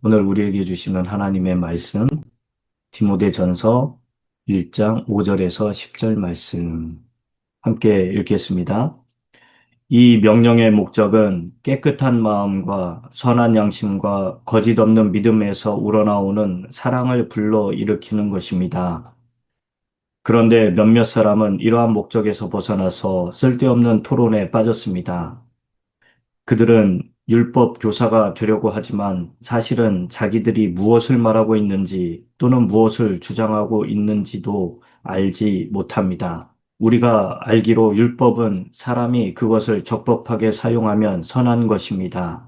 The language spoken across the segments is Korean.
오늘 우리에게 주시는 하나님의 말씀, 디모데전서 1장 5절에서 10절 말씀 함께 읽겠습니다. 이 명령의 목적은 깨끗한 마음과 선한 양심과 거짓 없는 믿음에서 우러나오는 사랑을 불러 일으키는 것입니다. 그런데 몇몇 사람은 이러한 목적에서 벗어나서 쓸데없는 토론에 빠졌습니다. 그들은 율법 교사가 되려고 하지만 사실은 자기들이 무엇을 말하고 있는지 또는 무엇을 주장하고 있는지도 알지 못합니다. 우리가 알기로 율법은 사람이 그것을 적법하게 사용하면 선한 것입니다.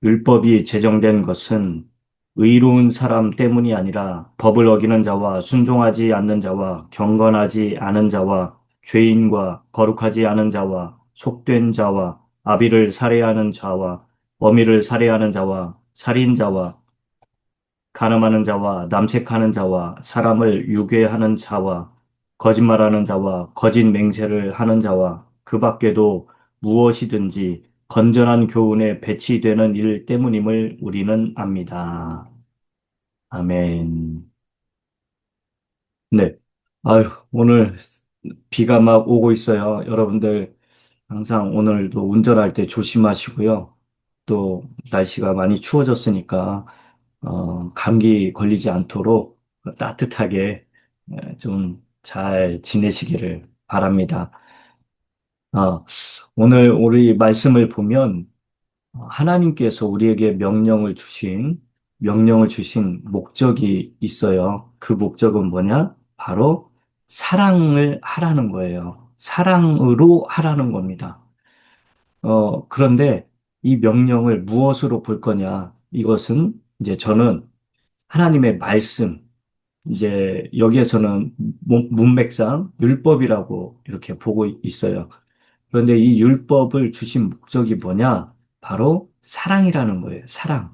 율법이 제정된 것은 의로운 사람 때문이 아니라 법을 어기는 자와 순종하지 않는 자와 경건하지 않은 자와 죄인과 거룩하지 않은 자와 속된 자와 아비를 살해하는 자와 어미를 살해하는 자와 살인자와 간음하는 자와 남색하는 자와 사람을 유괴하는 자와 거짓말하는 자와 거짓 맹세를 하는 자와 그 밖에도 무엇이든지 건전한 교훈에 배치되는 일 때문임을 우리는 압니다. 아멘. 네. 아유, 오늘 비가 막 오고 있어요. 여러분들 항상 오늘도 운전할 때 조심하시고요. 또 날씨가 많이 추워졌으니까 감기 걸리지 않도록 따뜻하게 좀 잘 지내시기를 바랍니다. 아, 오늘 우리 말씀을 보면 하나님께서 우리에게 명령을 주신 목적이 있어요. 그 목적은 뭐냐? 바로 사랑을 하라는 거예요. 사랑으로 하라는 겁니다. 그런데 이 명령을 무엇으로 볼 거냐? 이것은 이제 저는 하나님의 말씀, 이제 여기에서는 문맥상 율법이라고 이렇게 보고 있어요. 그런데 이 율법을 주신 목적이 뭐냐? 바로 사랑이라는 거예요. 사랑.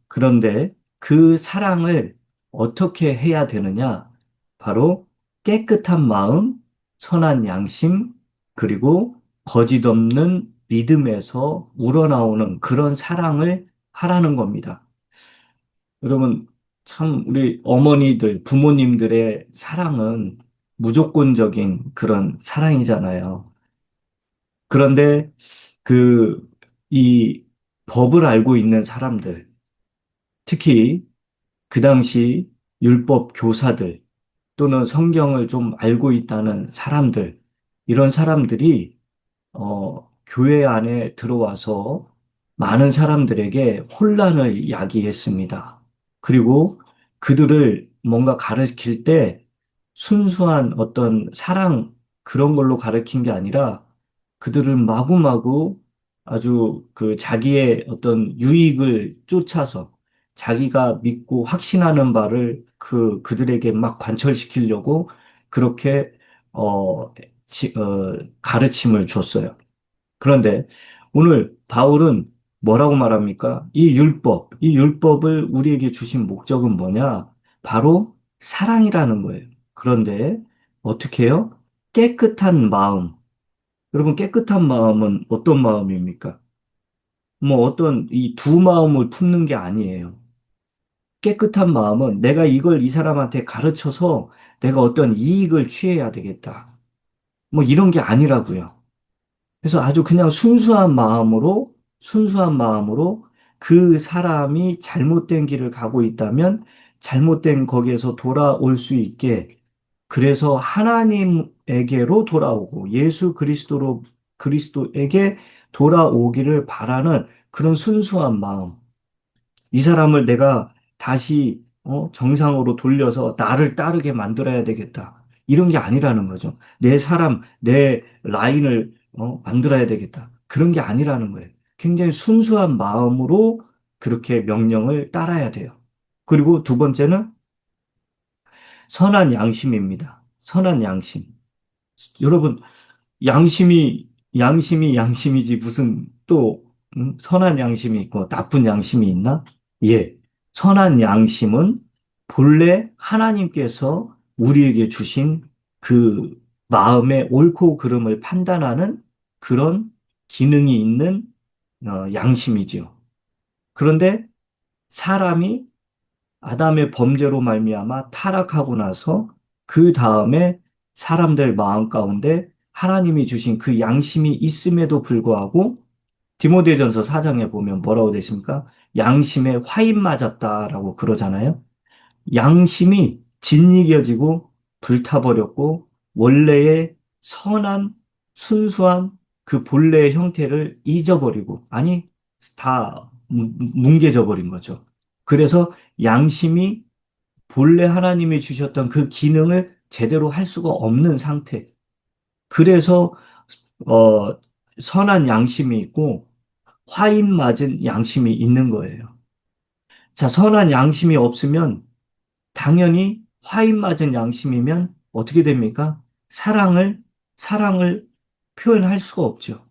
그런데 그 사랑을 어떻게 해야 되느냐? 바로 깨끗한 마음, 선한 양심, 그리고 거짓 없는 믿음에서 우러나오는 그런 사랑을 하라는 겁니다. 여러분, 참, 우리 어머니들, 부모님들의 사랑은 무조건적인 그런 사랑이잖아요. 그런데 그, 이 법을 알고 있는 사람들, 특히 그 당시 율법 교사들 또는 성경을 좀 알고 있다는 사람들, 이런 사람들이 교회 안에 들어와서 많은 사람들에게 혼란을 야기했습니다. 그리고 그들을 뭔가 가르칠 때 순수한 어떤 사랑 그런 걸로 가르친 게 아니라 그들을 마구마구 아주 그 자기의 어떤 유익을 쫓아서 자기가 믿고 확신하는 바를 그들에게 막 관철시키려고 그렇게 어, 가르침을 줬어요. 그런데 오늘 바울은 뭐라고 말합니까? 이 율법을 우리에게 주신 목적은 뭐냐? 바로 사랑이라는 거예요. 그런데 어떻게 해요? 깨끗한 마음. 여러분, 깨끗한 마음은 어떤 마음입니까? 뭐 어떤 이 두 마음을 품는 게 아니에요. 깨끗한 마음은 내가 이걸 이 사람한테 가르쳐서 내가 어떤 이익을 취해야 되겠다. 뭐 이런 게 아니라고요. 그래서 아주 그냥 순수한 마음으로 그 사람이 잘못된 길을 가고 있다면 잘못된 거기에서 돌아올 수 있게 그래서 하나님에게로 돌아오고 그리스도에게 돌아오기를 바라는 그런 순수한 마음. 이 사람을 내가 다시 정상으로 돌려서 나를 따르게 만들어야 되겠다. 이런 게 아니라는 거죠. 내 라인을 만들어야 되겠다. 그런 게 아니라는 거예요. 굉장히 순수한 마음으로 그렇게 명령을 따라야 돼요. 그리고 두 번째는 선한 양심입니다. 선한 양심. 여러분, 양심이지 무슨 또 선한 양심이 있고 나쁜 양심이 있나? 예. 선한 양심은 본래 하나님께서 우리에게 주신 그 마음의 옳고 그름을 판단하는 그런 기능이 있는 양심이지요. 그런데 사람이 아담의 범죄로 말미암아 타락하고 나서 그 다음에 사람들 마음 가운데 하나님이 주신 그 양심이 있음에도 불구하고 디모데전서 4장에 보면 뭐라고 되어 있습니까? 양심에 화인 맞았다라고 그러잖아요. 양심이 짓이겨지고 불타버렸고 원래의 선한 순수한 그 본래의 형태를 잊어버리고 아니 다 뭉개져 버린 거죠. 그래서 양심이 본래 하나님이 주셨던 그 기능을 제대로 할 수가 없는 상태. 그래서 어, 선한 양심이 있고 화인 맞은 양심이 있는 거예요. 자, 선한 양심이 없으면 당연히 화인 맞은 양심이면 어떻게 됩니까? 사랑을 표현할 수가 없죠.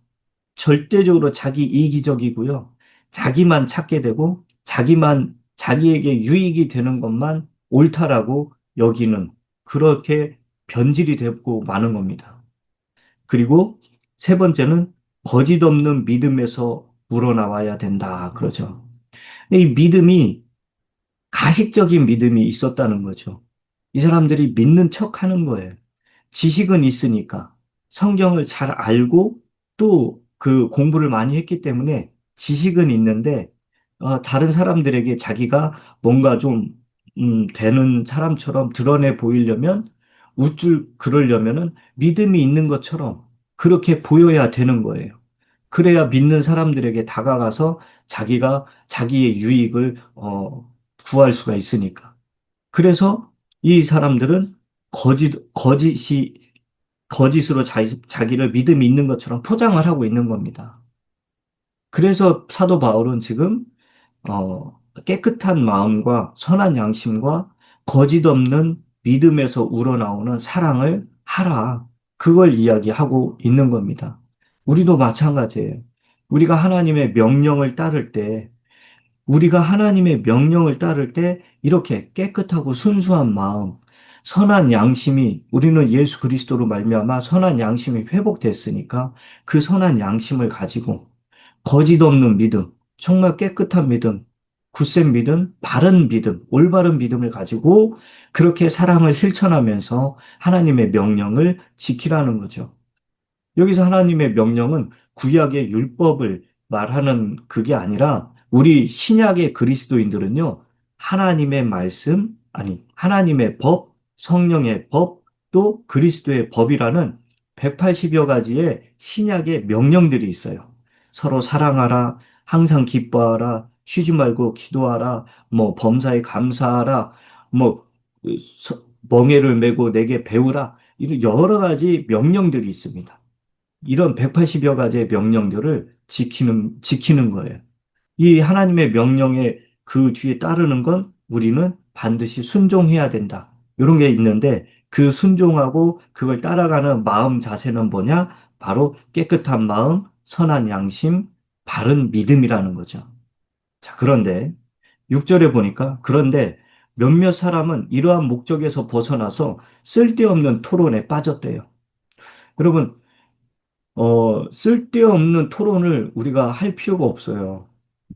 절대적으로 자기 이기적이고요. 자기만 찾게 되고 자기에게 유익이 되는 것만 옳다라고 여기는 그렇게 변질이 되고 마는 겁니다. 그리고 세 번째는 거짓 없는 믿음에서 우러나와야 된다. 그러죠. 이 믿음이 가식적인 믿음이 있었다는 거죠. 이 사람들이 믿는 척 하는 거예요. 지식은 있으니까. 성경을 잘 알고 또 그 공부를 많이 했기 때문에 지식은 있는데, 다른 사람들에게 자기가 뭔가 좀, 되는 사람처럼 드러내 보이려면, 그러려면은 믿음이 있는 것처럼 그렇게 보여야 되는 거예요. 그래야 믿는 사람들에게 다가가서 자기가 자기의 유익을, 구할 수가 있으니까. 그래서 이 사람들은 거짓이, 거짓으로 자기를 믿음이 있는 것처럼 포장을 하고 있는 겁니다. 그래서 사도 바울은 지금, 깨끗한 마음과 선한 양심과 거짓 없는 믿음에서 우러나오는 사랑을 하라. 그걸 이야기하고 있는 겁니다. 우리도 마찬가지예요. 우리가 하나님의 명령을 따를 때 우리가 하나님의 명령을 따를 때 이렇게 깨끗하고 순수한 마음, 선한 양심이 우리는 예수 그리스도로 말미암아 선한 양심이 회복됐으니까 그 선한 양심을 가지고 거짓 없는 믿음, 정말 깨끗한 믿음, 굳센 믿음, 바른 믿음, 올바른 믿음을 가지고 그렇게 사랑을 실천하면서 하나님의 명령을 지키라는 거죠. 여기서 하나님의 명령은 구약의 율법을 말하는 그게 아니라 우리 신약의 그리스도인들은요, 하나님의 말씀, 아니, 하나님의 법, 성령의 법, 또 그리스도의 법이라는 180여 가지의 신약의 명령들이 있어요. 서로 사랑하라, 항상 기뻐하라, 쉬지 말고 기도하라, 뭐 범사에 감사하라, 뭐 멍에를 메고 내게 배우라, 이런 여러 가지 명령들이 있습니다. 이런 180여 가지의 명령들을 지키는 거예요. 이 하나님의 명령에 그 뒤에 따르는 건 우리는 반드시 순종해야 된다. 이런 게 있는데 그 순종하고 그걸 따라가는 마음 자세는 뭐냐? 바로 깨끗한 마음, 선한 양심, 바른 믿음이라는 거죠. 자, 그런데 6절에 보니까 그런데 몇몇 사람은 이러한 목적에서 벗어나서 쓸데없는 토론에 빠졌대요. 여러분, 쓸데없는 토론을 우리가 할 필요가 없어요.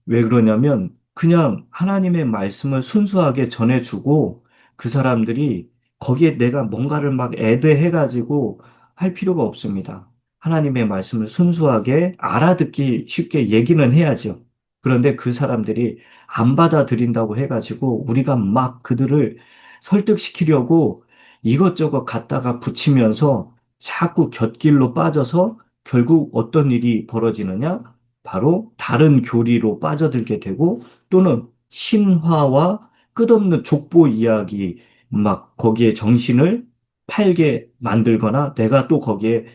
왜 그러냐면, 그냥 하나님의 말씀을 순수하게 전해주고, 그 사람들이 거기에 내가 뭔가를 막 애드해가지고 할 필요가 없습니다. 하나님의 말씀을 순수하게 알아듣기 쉽게 얘기는 해야죠. 그런데 그 사람들이 안 받아들인다고 해가지고, 우리가 막 그들을 설득시키려고 이것저것 갖다가 붙이면서 자꾸 곁길로 빠져서 결국 어떤 일이 벌어지느냐? 바로 다른 교리로 빠져들게 되고 또는 신화와 끝없는 족보 이야기 막 거기에 정신을 팔게 만들거나 내가 또 거기에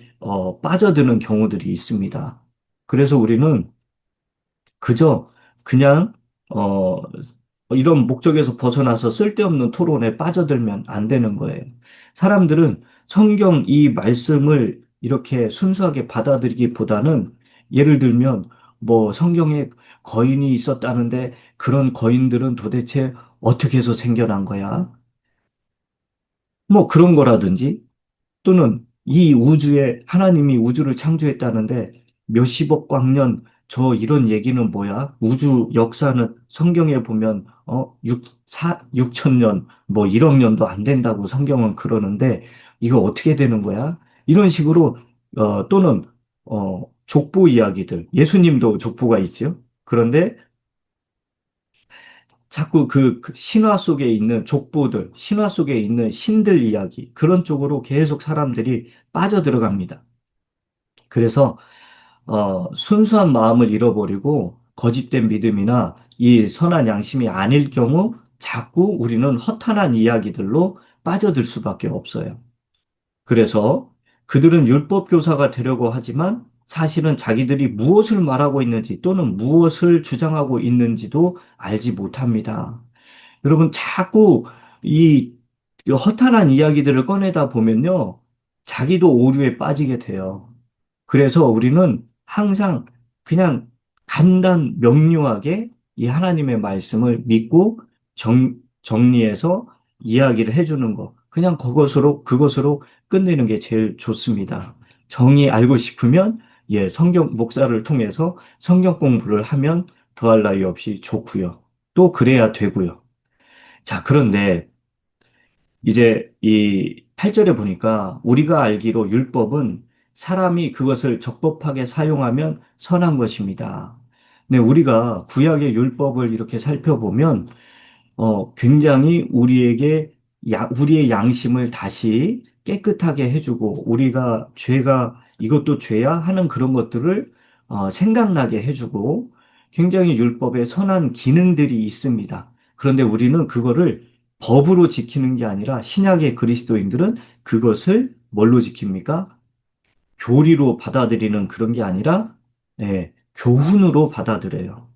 빠져드는 경우들이 있습니다. 그래서 우리는 그저 그냥 어, 이런 목적에서 벗어나서 쓸데없는 토론에 빠져들면 안 되는 거예요. 사람들은 성경 이 말씀을 이렇게 순수하게 받아들이기보다는 예를 들면 뭐 성경에 거인이 있었다는데 그런 거인들은 도대체 어떻게 해서 생겨난 거야? 뭐 그런 거라든지 또는 이 우주에 하나님이 우주를 창조했다는데 몇십억 광년 저 이런 얘기는 뭐야? 우주 역사는 성경에 보면 6천 년 뭐 1억 년도 안 된다고 성경은 그러는데 이거 어떻게 되는 거야? 이런 식으로 또는 족보 이야기들. 예수님도 족보가 있죠. 그런데 자꾸 그 신화 속에 있는 족보들, 신화 속에 있는 신들 이야기, 그런 쪽으로 계속 사람들이 빠져들어갑니다. 그래서 순수한 마음을 잃어버리고 거짓된 믿음이나 이 선한 양심이 아닐 경우 자꾸 우리는 허탄한 이야기들로 빠져들 수밖에 없어요. 그래서 그들은 율법 교사가 되려고 하지만 사실은 자기들이 무엇을 말하고 있는지 또는 무엇을 주장하고 있는지도 알지 못합니다. 여러분, 자꾸 이 허탄한 이야기들을 꺼내다 보면요, 자기도 오류에 빠지게 돼요. 그래서 우리는 항상 그냥 간단 명료하게 이 하나님의 말씀을 믿고 정리해서 이야기를 해주는 거. 그냥 그것으로 끝내는 게 제일 좋습니다. 정의 알고 싶으면, 예, 성경 목사를 통해서 성경 공부를 하면 더할 나위 없이 좋고요. 또 그래야 되고요. 자, 그런데 이제 이 8절에 보니까 우리가 알기로 율법은 사람이 그것을 적법하게 사용하면 선한 것입니다. 네, 우리가 구약의 율법을 이렇게 살펴보면 굉장히 우리의 양심을 다시 깨끗하게 해주고, 우리가 이것도 죄야 하는 그런 것들을 생각나게 해주고, 굉장히 율법에 선한 기능들이 있습니다. 그런데 우리는 그거를 법으로 지키는 게 아니라 신약의 그리스도인들은 그것을 뭘로 지킵니까? 교리로 받아들이는 그런 게 아니라, 교훈으로 받아들여요.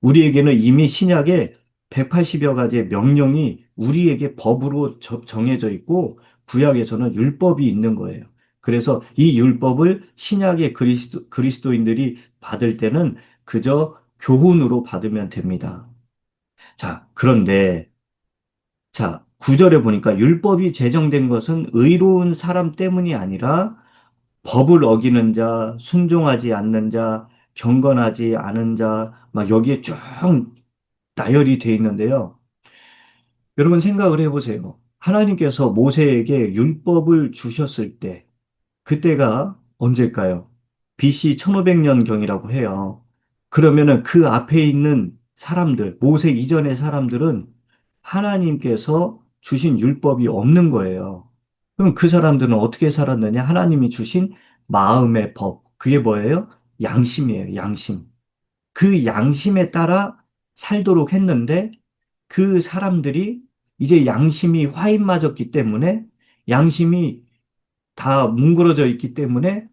우리에게는 이미 신약에 180여 가지의 명령이 우리에게 법으로 정해져 있고 구약에서는 율법이 있는 거예요. 그래서 이 율법을 신약의 그리스도인들이 받을 때는 그저 교훈으로 받으면 됩니다. 자, 그런데 자, 9절에 보니까 율법이 제정된 것은 의로운 사람 때문이 아니라 법을 어기는 자, 순종하지 않는 자, 경건하지 않은 자, 막 여기에 쭉 나열이 돼 있는데요. 여러분 생각을 해보세요. 하나님께서 모세에게 율법을 주셨을 때, 그때가 언제일까요? BC 1500년경이라고 해요. 그러면은 그 앞에 있는 사람들, 모세 이전의 사람들은 하나님께서 주신 율법이 없는 거예요. 그럼 그 사람들은 어떻게 살았느냐? 하나님이 주신 마음의 법. 그게 뭐예요? 양심이에요, 양심. 그 양심에 따라 살도록 했는데 그 사람들이 이제 양심이 화인 맞았기 때문에 양심이 다 뭉그러져 있기 때문에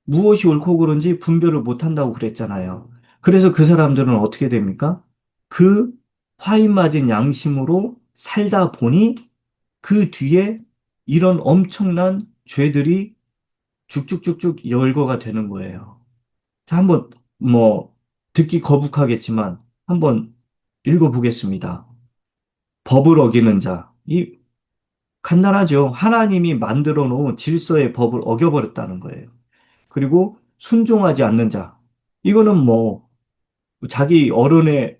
무엇이 옳고 그른지 분별을 못 한다고 그랬잖아요. 그래서 그 사람들은 어떻게 됩니까? 그 화인 맞은 양심으로 살다 보니 그 뒤에 이런 엄청난 죄들이 쭉쭉쭉쭉 열거가 되는 거예요. 자, 한번 뭐 듣기 거북하겠지만 한번 읽어보겠습니다. 법을 어기는 자. 간단하죠. 하나님이 만들어 놓은 질서의 법을 어겨버렸다는 거예요. 그리고 순종하지 않는 자. 이거는 뭐 자기 어른의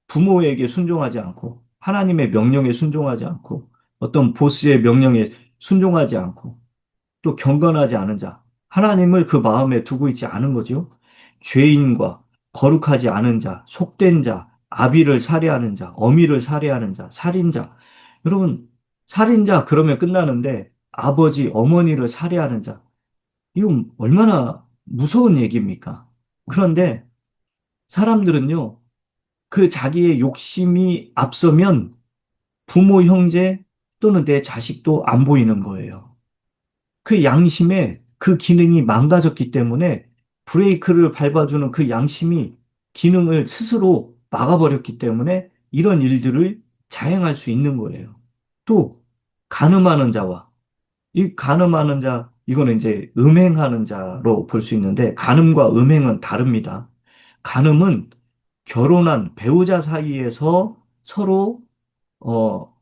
부모에게 순종하지 않고 하나님의 명령에 순종하지 않고 어떤 보스의 명령에 순종하지 않고 또 경건하지 않은 자. 하나님을 그 마음에 두고 있지 않은 거죠. 죄인과 거룩하지 않은 자, 속된 자, 아비를 살해하는 자, 어미를 살해하는 자, 살인자. 여러분, 살인자 그러면 끝나는데 아버지, 어머니를 살해하는 자. 이건 얼마나 무서운 얘기입니까? 그런데 사람들은요, 그 자기의 욕심이 앞서면 부모, 형제 또는 내 자식도 안 보이는 거예요. 그 양심에 그 기능이 망가졌기 때문에 브레이크를 밟아주는 그 양심이 기능을 스스로 막아버렸기 때문에 이런 일들을 자행할 수 있는 거예요. 또, 간음하는 자와, 이 간음하는 자, 이거는 이제 음행하는 자로 볼 수 있는데, 간음과 음행은 다릅니다. 간음은 결혼한 배우자 사이에서 서로, 어,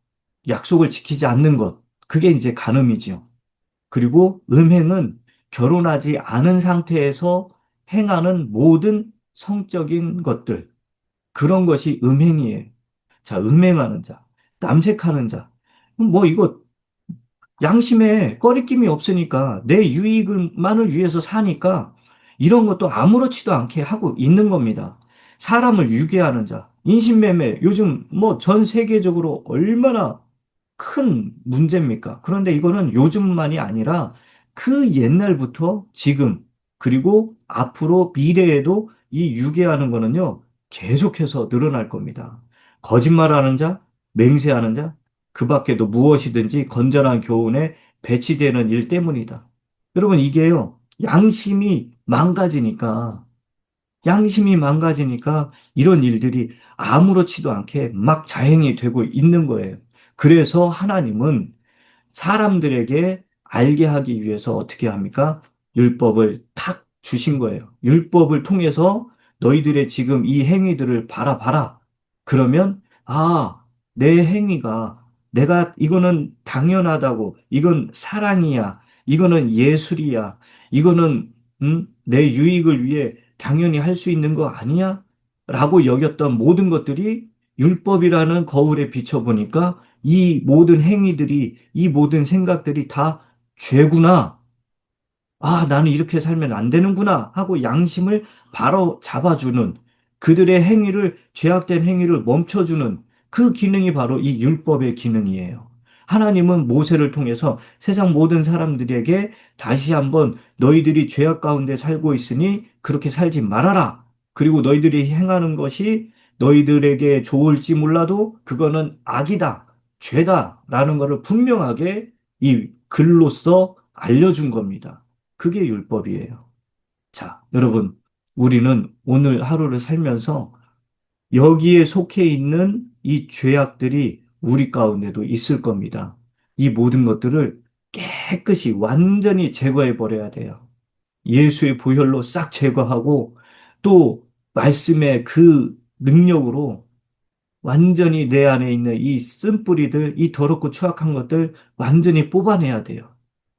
약속을 지키지 않는 것. 그게 이제 간음이지요. 그리고 음행은 결혼하지 않은 상태에서 행하는 모든 성적인 것들, 그런 것이 음행이에요. 자, 음행하는 자, 남색하는 자. 뭐 이거 양심에 꺼리낌이 없으니까 내 유익만을 위해서 사니까 이런 것도 아무렇지도 않게 하고 있는 겁니다. 사람을 유괴하는 자, 인신매매, 요즘 뭐 전 세계적으로 얼마나 큰 문제입니까? 그런데 이거는 요즘만이 아니라 그 옛날부터 지금, 그리고 앞으로 미래에도 이 유괴하는 거는요, 계속해서 늘어날 겁니다. 거짓말하는 자, 맹세하는 자, 그 밖에도 무엇이든지 건전한 교훈에 배치되는 일 때문이다. 여러분, 이게요, 양심이 망가지니까 이런 일들이 아무렇지도 않게 막 자행이 되고 있는 거예요. 그래서 하나님은 사람들에게 알게 하기 위해서 어떻게 합니까? 율법을 탁 주신 거예요. 율법을 통해서 너희들의 지금 이 행위들을 바라봐라. 그러면, 아, 내 행위가 내가 이거는 당연하다고, 이건 사랑이야, 이거는 예술이야, 이거는 내 유익을 위해 당연히 할 수 있는 거 아니야? 라고 여겼던 모든 것들이 율법이라는 거울에 비춰보니까 이 모든 행위들이, 이 모든 생각들이 다 죄구나. 아, 나는 이렇게 살면 안 되는구나 하고 양심을 바로 잡아주는 그들의 행위를, 죄악된 행위를 멈춰주는 그 기능이 바로 이 율법의 기능이에요. 하나님은 모세를 통해서 세상 모든 사람들에게 다시 한번 너희들이 죄악 가운데 살고 있으니 그렇게 살지 말아라. 그리고 너희들이 행하는 것이 너희들에게 좋을지 몰라도 그거는 악이다, 죄다라는 것을 분명하게 이 글로써 알려준 겁니다. 그게 율법이에요. 자, 여러분, 우리는 오늘 하루를 살면서 여기에 속해 있는 이 죄악들이 우리 가운데도 있을 겁니다. 이 모든 것들을 깨끗이 완전히 제거해 버려야 돼요. 예수의 보혈로 싹 제거하고 또 말씀의 그 능력으로 완전히 내 안에 있는 이 쓴뿌리들, 이 더럽고 추악한 것들 완전히 뽑아내야 돼요.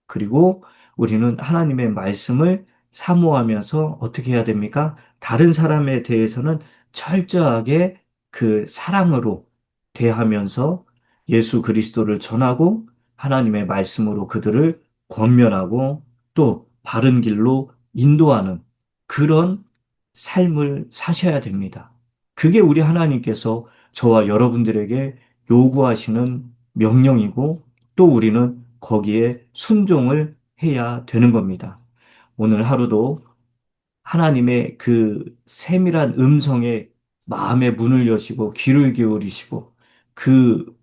그리고 우리는 하나님의 말씀을 사모하면서 어떻게 해야 됩니까? 다른 사람에 대해서는 철저하게 그 사랑으로 대하면서 예수 그리스도를 전하고 하나님의 말씀으로 그들을 권면하고 또 바른 길로 인도하는 그런 삶을 사셔야 됩니다. 그게 우리 하나님께서 저와 여러분들에게 요구하시는 명령이고 또 우리는 거기에 순종을 해야 되는 겁니다. 오늘 하루도 하나님의 그 세밀한 음성에 마음의 문을 여시고 귀를 기울이시고 그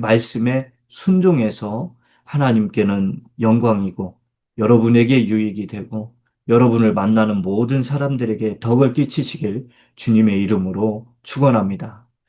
말씀에 순종해서 하나님께는 영광이고 여러분에게 유익이 되고 여러분을 만나는 모든 사람들에게 덕을 끼치시길 주님의 이름으로 축원합니다.